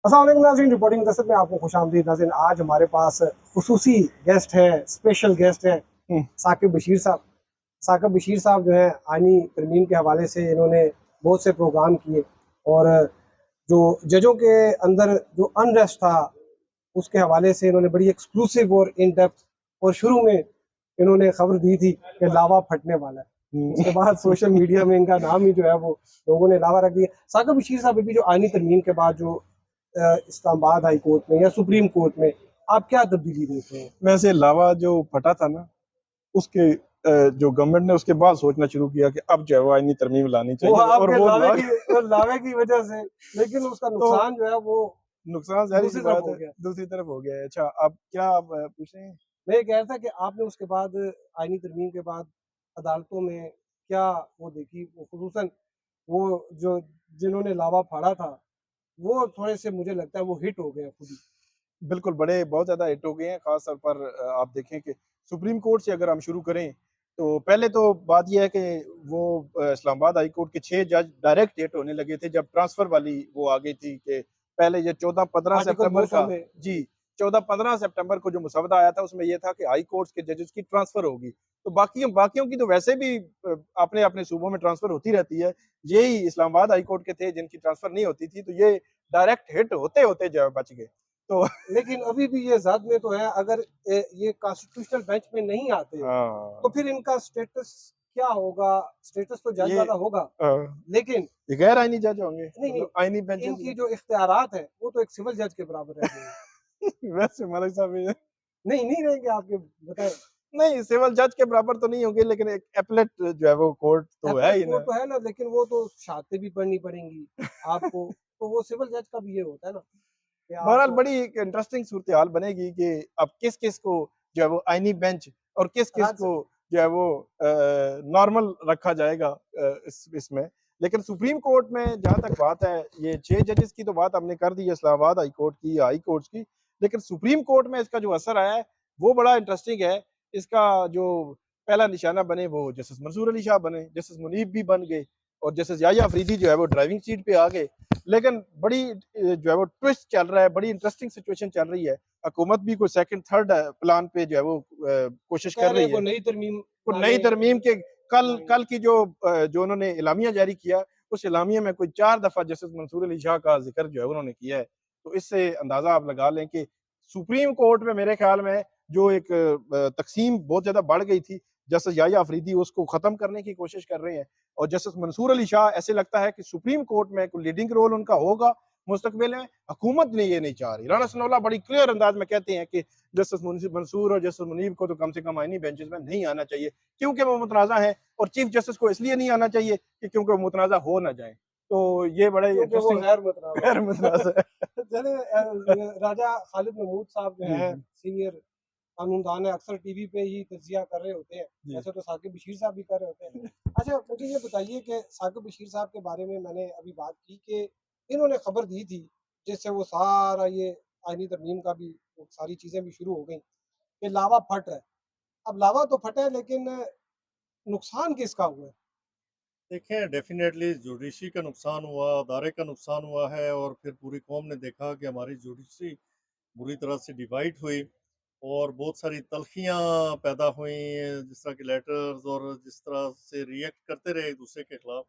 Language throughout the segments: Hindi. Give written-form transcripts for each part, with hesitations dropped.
अस्सलाम वालेकुम नाज़रीन, रिपोर्टिंग दस्तक में आपको खुशामदीद नाज़रीन। आज हमारे पास खुसूसी गेस्ट है, स्पेशल गेस्ट है साकिब बशीर साहब। साकिब बशीर साहब जो है आइनी तरमीम के हवाले से इन्होंने बहुत से प्रोग्राम किए और जो जजों के अंदर जो अनरेस्ट था उसके हवाले से इन्होंने बड़ी एक्सक्लूसिव और इन डेप्थ और शुरू में इन्होंने खबर दी थी कि लावा फटने वाला है। उसके बाद सोशल मीडिया में इनका नाम ही जो है वो लोगों ने लावा रख दिया। साकिब बशीर साहब अभी जो आइनी तरमीम के बाद जो इस्लामाबाद हाई कोर्ट में या सुप्रीम कोर्ट में आप क्या तब्दीली देख रहे हैं? वैसे लावा जो फटा था ना, उसके जो गवर्नमेंट ने उसके बाद सोचना शुरू किया कि अब जो है वो आईनी तरमीम लानी वो चाहिए और आपके वो लावे की वजह से, लेकिन उसका तो नुकसान जो है वो नुकसान जाहिर सी दूसरी तरफ बात हो है, गया। दूसरी तरफ हो गया है। अच्छा, अब क्या आप पूछ रहे हैं? मैं ये कह रहा था कि आपने उसके बाद आईनी तरमीम के बाद अदालतों में क्या वो देखी, वो खुसूसन वो जो जिन्होंने लावा फाड़ा था वो थोड़े से मुझे लगता है वो हिट हो गए खुद ही। बिल्कुल, बड़े बहुत ज़्यादा हिट हो गए हैं, ख़ास तौर पर आप देखें कि सुप्रीम कोर्ट से अगर हम शुरू करें, तो पहले तो बात ये है कि वो इस्लामाबाद हाई कोर्ट के 6 जज डायरेक्ट हिट होने लगे थे, जब ट्रांसफ़र वाली वो आ गई थी कि पहले ये 14-15 आर्टिकल सितंबर 200 का में जी, 14-15 सितंबर को जो मसवदा आया था, उसमें ये था कि हाई कोर्ट्स के जजेस की ट्रांसफ़र होगी। तो बाकियों बाकियों की तो वैसे भी अपने-अपने सूबों में ट्रांसफ़र होती रहती है। यही इस्लामाबाद हाई कोर्ट के थे जिनकी ट्रांसफ़र नहीं होती थी, तो ये डायरेक्ट हिट होते-होते जो है बच गए। तो लेकिन अभी भी ये ज़द में तो है, अगर ये कॉन्स्टिट्यूशनल बेंच में नहीं आते तो हाँ, फिर इनका स्टेटस क्या होगा? स्टेटस तो जज ये वाला होगा, लेकिन ये गैर आईनी जज होंगे, नहीं, नहीं, मतलब आईनी बेंचेस इनकी में। जो इख्तियारात है वो तो एक सिविल जज के बराबर रह जाएंगे। वैसे मलिक साहब ये नहीं, नहीं रहेंगे आपके, बताएं। नहीं, सिविल जज के बराबर तो नहीं होंगे, लेकिन एक एपलेट जो है वो कोर्ट तो है एपलेट ही कोर्ट ना। तो है ना, लेकिन वो तो शहादतें भी पढ़नी पड़ेंगी आपको। तो वो सिविल जज का भी ये होता है ना कि बहरहाल आप बड़ी एक इंटरेस्टिंग सूरत-हाल बनेगी कि अब किस-किस को जो है वो आईनी बेंच और किस-किस राज को जो है वो नॉर्मल रखा जाएगा इसमें। लेकिन सुप्रीम कोर्ट में जहाँ तक बात है, ये 6 जजेस की तो बात हमने कर दी है, इस्लामाबाद हाई कोर्ट की, हाई कोर्ट्स की। लेकिन सुप्रीम कोर्ट में इसका जो असर आया है, वो बड़ा इंटरेस्टिंग है। इसका जो पहला निशाना बने वो जस्टिस मंसूर अली शाह बने, जस्टिस मुनीब भी बन गए और जस्टिस याह्या अफरीदी जो है वो ड्राइविंग सीट पे आ गए। लेकिन बड़ी जो है वो ट्विस्ट चल रहा है, बड़ी इंटरेस्टिंग सिचुएशन चल रही है। हुकूमत भी कोई सेकंड थर्ड प्लान पे जो है वो कोशिश कह कर रहे रही हैं है। कोई नई तरमीम कोई नई लाने तरमीम के कल लाएंगे। कल की जो उन्होंने एलामिया जारी किया, उस एलामिया में कोई 4 दफ़ा जस्टिस मंसूर अली शाह का ज़िक्र जो है उन्होंने किया है। तो इससे अंदाज़ा आप लगा लें कि सुप्रीम कोर्ट में मेरे ख़्याल में जो एक तक़सीम बहुत ज़्यादा बढ़ गई थी, जस्टिस याह्या अफरीदी उसको ख़त्म करने की कोशिश कर रहे हैं और जस्टिस मंसूर अली शाह ऐसे लगता है कि सुप्रीम कोर्ट में कोई लीडिंग रोल उनका होगा मुस्तकबिल में। हुकूमत ने ये नहीं चाह रही। राना सनाउल्लाह बड़ी क्लियर अंदाज में कहते हैं कि जस्टिस मंसूर और जस्टिस मुनीब को तो कम से कम आईनी बेंचेस में नहीं आना चाहिए, क्योंकि वो मुतनाज़ा है और चीफ जस्टिस को इसलिए नहीं आना चाहिए कि क्योंकि वो मुतनाज़ा हो ना जाए। तो ये बड़ा क्योंकि वो इंटरेस्टिंग गैर मुतनाज़ा गैर है। मुतनाज़ा है। चले राजा खालिद महमूद साहब जो जी, हैं जी। सीनियर कानूनदान है, अक्सर टीवी पे ही तजिया कर रहे होते हैं। जी। वैसे तो साकिब बशीर साहब भी कर रहे होते हैं। अच्छा, मुझे ये बताइए कि साकिब बशीर साहब के बारे में मैंने अभी बात की कि इन्होंने खबर दी थी जिससे वो सारा ये आईनी तरमीम का भी वो सारी चीज़ें भी शुरू हो गई कि लावा फट है। अब लावा तो फटा है, लेकिन नुकसान किसका हुआ है? देखें, डेफिनेटली जुडिशरी का नुकसान हुआ, अदारे का नुकसान हुआ है और फिर पूरी कौम ने देखा कि हमारी जुडिशरी बुरी तरह से डिवाइड हुई और बहुत सारी तल्खियाँ पैदा हुई, जिस तरह के लेटर्स और जिस तरह से रिएक्ट करते रहे एक दूसरे के खिलाफ,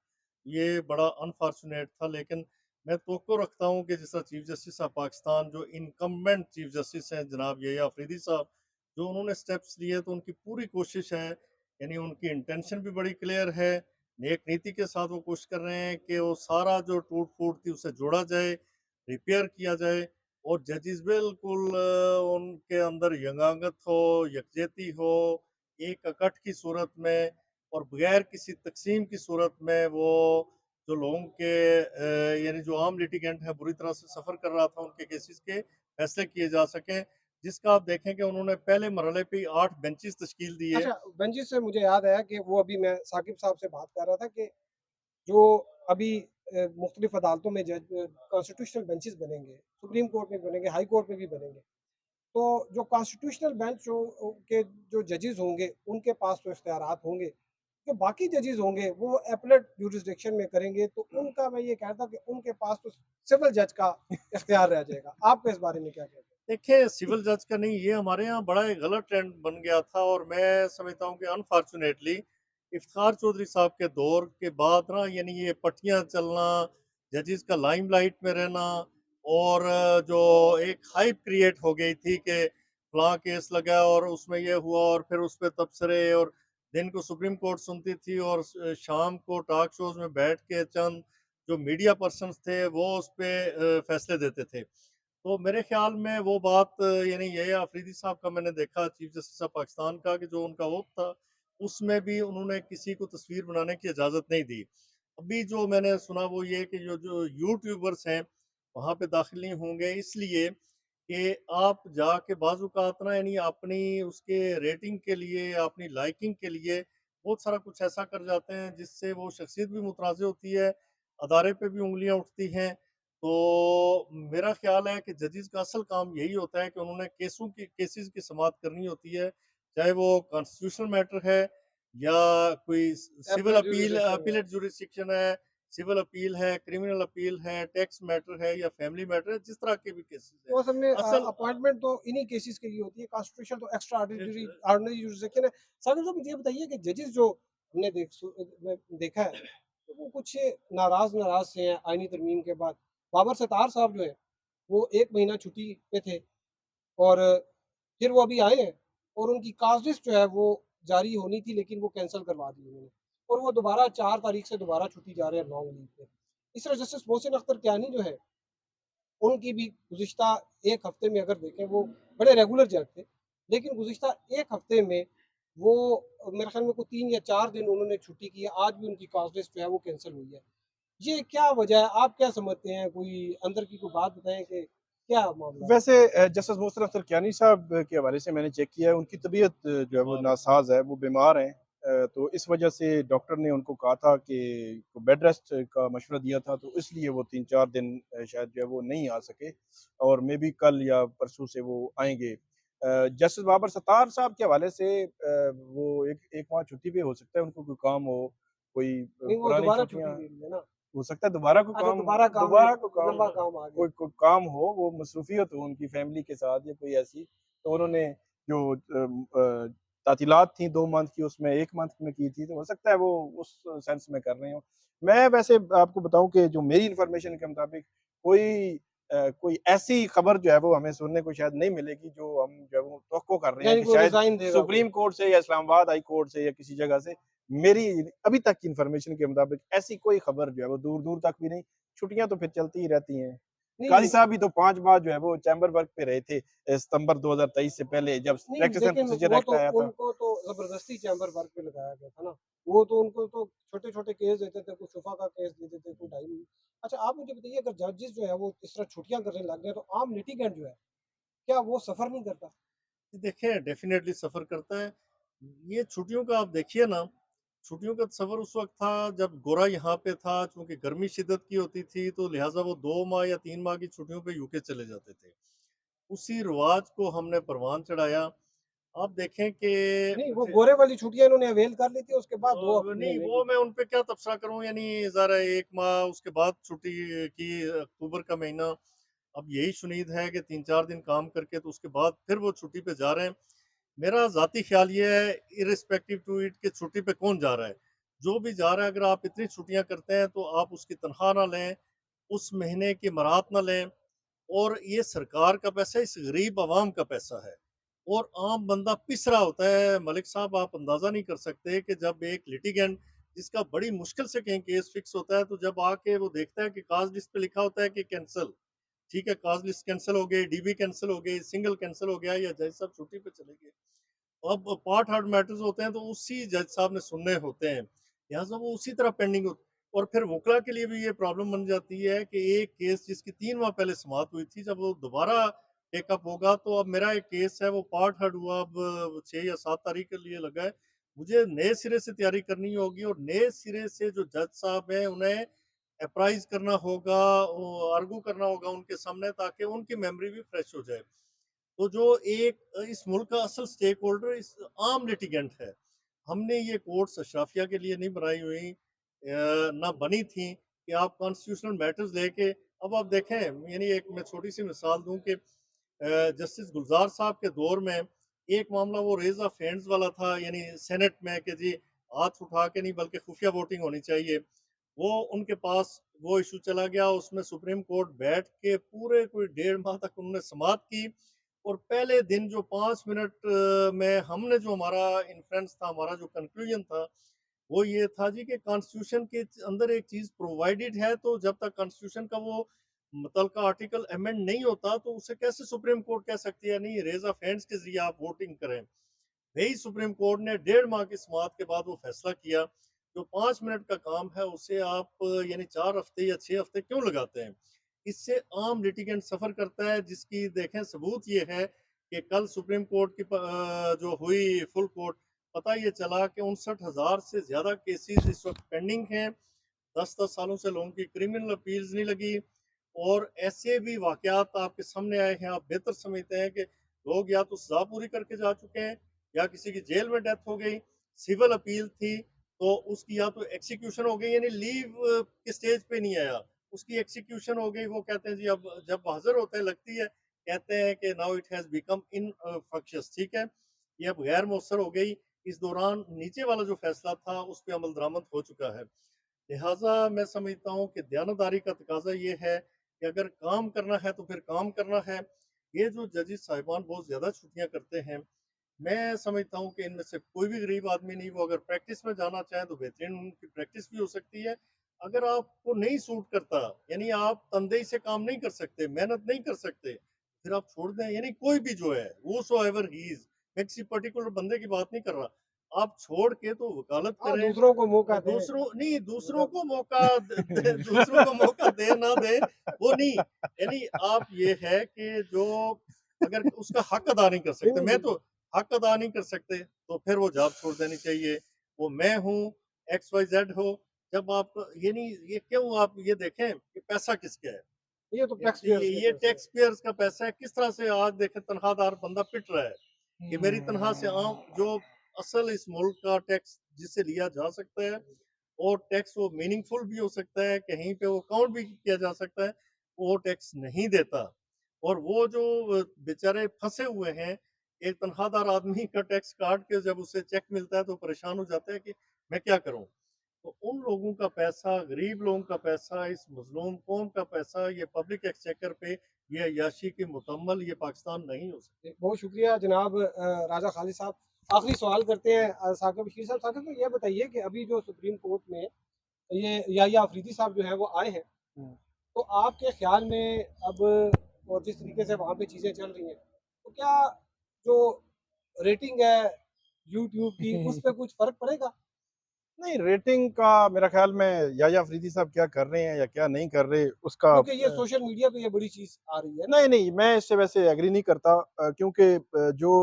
ये बड़ा अनफॉर्चुनेट था। लेकिन मैं तवक्को रखता हूँ कि जिस तरह चीफ जस्टिस ऑफ पाकिस्तान जो इनकम्बेंट चीफ जस्टिस हैं जनाब यही अफरीदी साहब, जो उन्होंने स्टेप्स लिए तो उनकी पूरी कोशिश है, यानी उनकी इंटेंशन भी बड़ी क्लियर है, नेक नीति के साथ वो कोशिश कर रहे हैं कि वो सारा जो टूट फूट थी उसे जोड़ा जाए, रिपेयर किया जाए और जजेस बिल्कुल उनके अंदर यंगांगत हो, यकजहती हो, एक इकट्ठ की सूरत में और बगैर किसी तकसीम की सूरत में वो जो लोगों के यानी जो आम लिटिगेंट है बुरी तरह से सफ़र कर रहा था उनके केसेस के फैसले किए जा सकें, जिसका आप देखें कि उन्होंने पहले मरहले पे 8 बेंचेस तश्कील दिए। अच्छा, बेंचेस से मुझे याद आया कि वो अभी मैं साकिब साहब से बात कर रहा था कि जो अभी मुख्तलिफ अदालतों में जज कॉन्स्टिट्यूशनल बेंचेस बनेंगे, सुप्रीम कोर्ट में बनेंगे, हाई कोर्ट में भी बनेंगे। तो जो कॉन्स्टिट्यूशनल बेंच जो के जो जजेस होंगे, उनके पास तो इख्तियारात होंगे, जो बाकी जजेस होंगे वो एपलेट जुरिसडिक्शन में करेंगे, तो उनका मैं ये कहता कि उनके पास तो सिविल जज का इख्तियार रह जाएगा। आपका इस बारे में क्या कहते हैं? देखिए, सिविल जज का नहीं, ये हमारे यहाँ बड़ा एक गलत ट्रेंड बन गया था और मैं समझता हूँ कि अनफॉर्चुनेटली इफ्तिखार चौधरी साहब के दौर के बाद ना, यानी ये पट्टियाँ चलना, जजेस का लाइमलाइट में रहना और जो एक हाइप क्रिएट हो गई थी कि फलां केस लगा और उसमें ये हुआ और फिर उस पे तबसरे, और दिन को सुप्रीम कोर्ट सुनती थी और शाम को टॉक शोज में बैठ के चंद जो मीडिया पर्सन्स थे वो उस पे फैसले देते थे। तो मेरे ख्याल में वो बात यानी ये अफरीदी साहब का मैंने देखा, चीफ जस्टिस ऑफ पाकिस्तान का, कि जो उनका वक्त था उसमें भी उन्होंने किसी को तस्वीर बनाने की इजाज़त नहीं दी। अभी जो मैंने सुना वो ये कि जो जो यूट्यूबर्स हैं वहाँ पे दाखिल नहीं होंगे, इसलिए कि आप जाके बाज़-औक़ात ना, यानी अपनी उसके रेटिंग के लिए, अपनी लाइकिंग के लिए बहुत सारा कुछ ऐसा कर जाते हैं जिससे वो शख्सियत भी मुतराज़ होती है, अदारे पे भी उँगलियाँ उठती हैं। तो मेरा ख़्याल है कि जजेस का असल काम यही होता है कि उन्होंने केसेस की समाअत करनी होती है, चाहे वो कॉन्स्टिट्यूशनल मैटर है या कोई सिविल एपलेट अपील जुरिसडिक्शन है। अपीलेट जुरिसडिक्शन है, सिविल अपील है, क्रिमिनल अपील है, टैक्स मैटर है या फैमिली मैटर है, जिस तरह के भी केसेस हैं। तो असल में असल अपॉइंटमेंट तो इन्हीं केसेस के लिए होती है, कॉन्स्टिट्यूशन तो extra a ordinary ordinary jurisdiction है। साबिर साहब, मुझे ये बताइए कि जजेस जो हमने देखा है, तो वो कुछ नाराज़ से हैं आईनी तरमीम के बाद। बाबर सत्तार साहब जो हैं, वो 1 महीना छुट्टी पे थे और फिर वो अभी आए हैं और उनकी कास्ट लिस्ट जो है वो जारी होनी थी, लेकिन वो कैंसल करवा दी उन्होंने और वो दोबारा 4 तारीख से दोबारा छुट्टी जा रहे हैं लॉन्ग लीव पे। इस तरह जस्टिस मोहसिन अख्तर कियानी जो है, उनकी भी गुज़िश्ता 1 हफ़्ते में अगर देखें, वो बड़े रेगुलर जज थे, लेकिन गुज़िश्ता 1 हफ़्ते में वो मेरे ख़्याल में कोई 3 या 4 दिन उन्होंने छुट्टी की है, आज भी उनकी कास्ट लिस्ट जो है वो कैंसल हुई है। ये क्या वजह है? आप क्या समझते हैं? कोई अंदर की कोई बात बताएँ कि क्या मामला है? वैसे जस्टिस मोहसिन अख्तर कियानी साहब के हवाले से मैंने चेक किया है, उनकी तबीयत जो है वो नासाज है, वो बीमार हैं। तो इस वजह से डॉक्टर ने उनको कहा था कि बेड रेस्ट का मशवरा दिया था, तो इसलिए वो 3-4 दिन शायद जो है वो नहीं आ सके और मे बी कल या परसों से वो आएँगे। जस्टिस बाबर सत्तार साहब के हवाले से वो एक 1 माह छुट्टी पे हो सकता है, उनको कोई काम हो, कोई नहीं, वो पुरानी दोबारा छुट्टी छुट्टियाँ ले ली है ना। हो सकता है दोबारा कोई अच्छा, काम दोबारा दोबारा कोई काम लंबा काम आ गया। कोई काम हो, वो मसरूफ़ियत हो उनकी फ़ैमिली के साथ या कोई ऐसी, तो उन्होंने जो तातीलात थी 2 मंथ की उसमें 1 मंथ में की थी, तो हो सकता है वो उस सेंस में कर रहे हों। मैं वैसे आपको बताऊँ कि जो मेरी इन्फॉर्मेशन के मुताबिक कोई ऐसी खबर जो है वो हमें सुनने को शायद नहीं मिलेगी, जो हम जो है वो तवक्को कर रहे हैं यानी कि कोई शायद रिज़ाइन देगा कोई। सुप्रीम कोर्ट से या इस्लामाबाद हाई कोर्ट से या किसी जगह से। मेरी अभी तक की इन्फॉर्मेशन के मुताबिक ऐसी कोई खबर जो है वो दूर-दूर तक भी नहीं, छुट्टियाँ तो फिर चलती ही रहती हैं। काज़ी नहीं, साहब भी तो 5 माह जो है वो चैम्बर वर्क पे रहे थे सितंबर 2023 से पहले जब नहीं, प्रैक्टिस एंड लेकिन प्रोसीजर वो एक्ट तो आया था। उनको तो ज़बरदस्ती चैम्बर वर्क पे लगाया गया था ना। वो तो उनको तो छोटे-छोटे केस देते थे, कोई शुफ़ा का केस दे देते, कोई ढाई महीने। अच्छा, आप मुझे बताइए, अगर जजेस जो है वो इस तरह छुट्टियाँ करने लग गए, तो आम लिटिगेंट जो है, क्या वो सफ़र नहीं करता? देखिए, डेफ़िनेटली सफ़र करता है। ये छुट्टियों का आप देखिए ना, छुट्टियों का सफ़र उस वक़्त था जब गोरा यहाँ पे था, चूँकि गर्मी शिद्दत की होती थी तो लिहाज़ा वो 2 माह या 3 माह की छुट्टियों पे यूके चले जाते थे। उसी रिवाज को हमने परवान चढ़ाया। आप देखें कि नहीं, वो फिर गोरे वाली छुट्टियाँ इन्होंने अवेल कर ली थी, उसके बाद 2 नहीं, महीने वो की। मैं उन पे क्या तबसरा करूँ, यानी ज़रा 1 माह उसके बाद छुट्टी की, अक्टूबर का महीना। अब यही शुनीद है कि 3-4 दिन काम करके तो उसके बाद फिर वो छुट्टी पे जा रहे हैं। मेरा ज़ाती ख़्याल ये है, इर्रिस्पेक्टिव टू इट, कि छुट्टी पे कौन जा रहा है। जो भी जा रहा है, अगर आप इतनी छुट्टियाँ करते हैं तो आप उसकी तनख़्वाह ना लें, उस महीने की मरात ना लें, और ये सरकार का पैसा है, इस गरीब अवाम का पैसा है और आम बंदा पिस रहा होता है। मलिक साहब, आप अंदाज़ा नहीं कर सकते कि जब एक लिटिगेंट जिसका बड़ी मुश्किल से कहीं केस फिक्स होता है, तो जब आके वो देखता है कि काज़ लिस्ट पे लिखा होता है कि कैंसल, ठीक है, काज़ लिस्ट कैंसल हो गई, डीबी कैंसल हो गई, सिंगल कैंसल हो गया या जज साहब छुट्टी पे चले गए। अब पार्ट हार्ड मैटर्स होते हैं तो उसी जज साहब ने सुनने होते हैं, लिहाजा वो उसी तरह पेंडिंग हो। और फिर वकला के लिए भी ये प्रॉब्लम बन जाती है कि एक केस जिसकी 3 माह पहले समाप्त हुई थी, जब वो दोबारा टेकअप होगा, तो अब मेरा एक केस है वो पार्ट हार्ड हुआ, अब 6 या 7 तारीख के लिए लगा है। मुझे नए सिरे से तैयारी करनी होगी और नए सिरे से जो जज साहब हैं उन्हें अप्राइज़ करना होगा, आर्गू करना होगा उनके सामने, ताकि उनकी मेमोरी भी फ्रेश हो जाए। तो जो एक इस मुल्क का असल स्टेक होल्डर इस आम लिटिगेंट है। हमने ये कोर्ट्स अशराफिया के लिए नहीं बनाई हुई, ना बनी थी कि आप कॉन्स्टिट्यूशनल मैटर्स लेके, अब आप देखें, यानी एक मैं छोटी सी मिसाल दूं कि जस्टिस गुलजार साहब के दौर में एक मामला वो रेज ऑफ हैंड्स वाला था, यानी सेनेट में कि जी हाथ उठा के नहीं बल्कि खुफिया वोटिंग होनी चाहिए। वो उनके पास वो इशू चला गया, उसमें सुप्रीम कोर्ट बैठ के पूरे कोई 1.5 माह तक उन्होंने समाअत की। और पहले दिन जो 5 मिनट में हमने जो हमारा इन्फ्रेंस था, हमारा जो कंक्लूजन था, वो ये था जी कि कॉन्स्टिट्यूशन के अंदर एक चीज प्रोवाइडेड है, तो जब तक कॉन्स्टिट्यूशन का वो मुतलका आर्टिकल अमेंड नहीं होता तो उसे कैसे सुप्रीम कोर्ट कह सकती है नहीं रेज ऑफ हैंड्स के जरिए आप वोटिंग करें। वही सुप्रीम कोर्ट ने 1.5 माह की समाअत के बाद वो फैसला किया, जो 5 मिनट का काम है उसे आप यानी 4 हफ्ते या 6 हफ्ते क्यों लगाते हैं। इससे आम लिटिगेंट सफर करता है, जिसकी देखें सबूत ये है कि कल सुप्रीम कोर्ट की जो हुई फुल कोर्ट, पता ये चला कि 59,000 से ज्यादा केसेस इस वक्त पेंडिंग हैं। 10-10 सालों से लोगों की क्रिमिनल अपील्स नहीं लगी। और ऐसे भी वाकयात आपके सामने आए हैं, आप बेहतर समझते हैं कि लोग या तो सजा पूरी करके जा चुके हैं या किसी की जेल में डेथ हो गई, सिविल अपील थी तो उसकी या तो एक्सिक्यूशन हो गई, यानी लीव के स्टेज पे नहीं आया, उसकी एक्सिक्यूशन हो गई। वो कहते हैं जी अब जब हाजिर होते हैं लगती है, कहते हैं कि नाउ इट हैज बिकम इनफेक्शियस, ठीक है, ये अब गैर मौसर हो गई। इस दौरान नीचे वाला जो फैसला था उस पर अमल दरामद हो चुका है। लिहाजा मैं समझता हूँ कि दयानतदारी का तकाजा ये है कि अगर काम करना है तो फिर काम करना है। ये जो जजेस साहिबान बहुत ज़्यादा छुट्टियाँ करते हैं, मैं समझता हूँ कि इनमें से कोई भी गरीब आदमी नहीं, वो अगर प्रैक्टिस में जाना चाहें तो बेहतरीन उनकी प्रैक्टिस भी हो सकती है। अगर आपको नहीं सूट करता, यानी आप तनदेही से काम नहीं कर सकते, मेहनत नहीं कर सकते, फिर आप छोड़ दें। यानी कोई भी जो है वो सो एवर ही इज, मैं किसी पर्टिकुलर बंदे की बात नहीं कर रहा, आप छोड़ के तो वकालत हाँ, करें। दूसरों को मौका दें। दूसरों नहीं, दूसरों मतलब को मौका दूसरों को मौका दे ना दे वो नहीं, यानी आप ये है कि जो अगर उसका हक अदा नहीं कर नहीं, सकते, नहीं, मैं तो बिल्कुल। हक अदा नहीं कर सकते, तो फिर वो जॉब छोड़ देनी चाहिए। वो मैं हूँ, एक्स वाई जेड हो, जब आप ये नहीं, ये क्यों आप ये देखें कि पैसा किसका है। ये तो टैक्स पेयर्स के ये पैसे हैं। टैक्स पेयर्स का पैसा है। किस तरह से आज देखें तनख्वाहदार बंदा पिट रहा है कि मेरी तनख्वाह से आम जो असल इस मुल्क का टैक्स जिससे लिया जा सकता है, और टैक्स वो मीनिंगफुल भी हो सकता है, कहीं पे वो काउंट भी किया जा सकता है, वो टैक्स नहीं देता। और वो जो बेचारे फंसे हुए हैं, एक तनख्वाहदार आदमी का टैक्स काट के जब उसे चेक मिलता है तो परेशान हो जाता है कि मैं क्या करूं। तो उन लोगों का पैसा, गरीब लोगों का पैसा, इस मजलूम कौम का पैसा, ये पब्लिक एक्सचेकर पे ये अय्याशी की मुकम्मल ये पाकिस्तान नहीं हो सकता। बहुत शुक्रिया जनाब राजा खालिद साहब। आखिरी सवाल करते हैं साकिब बशीर साहब। साकिब तो ये बताइए कि अभी जो सुप्रीम कोर्ट में ये याहिया अफरीदी साहब जो हैं वो आए हैं, तो आपके ख्याल में अब और जिस तरीके से वहाँ पे चीज़ें चल रही हैं, तो क्या जो रेटिंग है यूट्यूब की उस पे कुछ फ़र्क पड़ेगा? नहीं, रेटिंग का मेरा ख्याल में याह्या अफरीदी साहब क्या कर रहे हैं या क्या नहीं कर रहे उसका क्योंकि ये सोशल मीडिया पे ये बड़ी चीज़ आ रही है ना। नहीं, नहीं, मैं इससे वैसे एग्री नहीं करता क्योंकि जो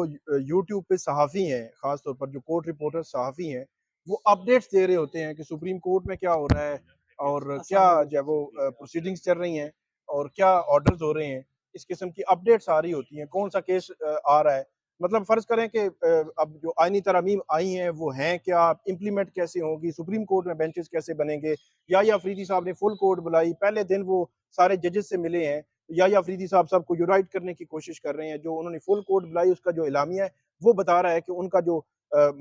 यूट्यूब पे सहाफ़ी हैं, ख़ास तौर पर जो कोर्ट रिपोर्टर सहाफ़ी हैं, वो अपडेट्स दे रहे होते हैं कि सुप्रीम कोर्ट में क्या हो रहा है और क्या अस्सलाम जो है वो वालेकुम। प्रोसीडिंग्स चल रही हैं और क्या ऑर्डर्स हो रहे हैं। इस किस्म की अपडेट्स आ रही होती हैं, कौन-सा केस आ रहा है। मतलब फ़र्ज़ करें कि अब जो आईनी तरमीम आई हैं, वो हैं क्या, इम्प्लीमेंट कैसे होंगी, सुप्रीम कोर्ट में बेंचेस कैसे बनेंगे। याह्या अफरीदी साहब ने फुल कोर्ट बुलाई, पहले दिन वो सारे जजेस से मिले हैं। याह्या अफरीदी साहब सबको यूनाइट करने की कोशिश कर रहे हैं। जो उन्होंने फुल कोर्ट बुलाई उसका जो एलामिया है, वो बता रहा है कि उनका जो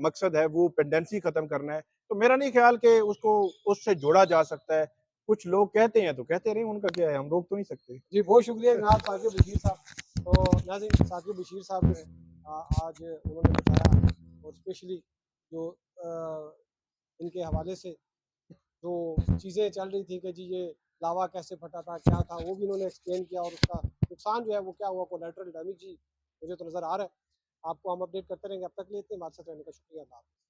मकसद है वो पेंडेंसी खत्म करना है। तो मेरा नहीं ख्याल कि उसको उससे जोड़ा जा सकता है। कुछ लोग कहते हैं तो कहते रहें, उनका क्या है, हम रोक तो नहीं सकते। जी, बहुत शुक्रिया जनाब साकिब बशीर साहब। तो नाज़रीन साकिब बशीर साहब जो हैं आज उन्होंने बताया और स्पेशली जो इनके हवाले से जो चीज़ें चल रही थी कि जी ये लावा कैसे फटा था, क्या था, वो भी उन्होंने एक्सप्लेन किया और उसका नुकसान जो है वो क्या हुआ, कोलैटरल डैमेज ही मुझे तो नज़र आ रहा है। आपको हम अपडेट करते रहेंगे, अब तक के लिए इतने हमारे साथ रहने का शुक्रिया। अल्लाह हाफ़िज़।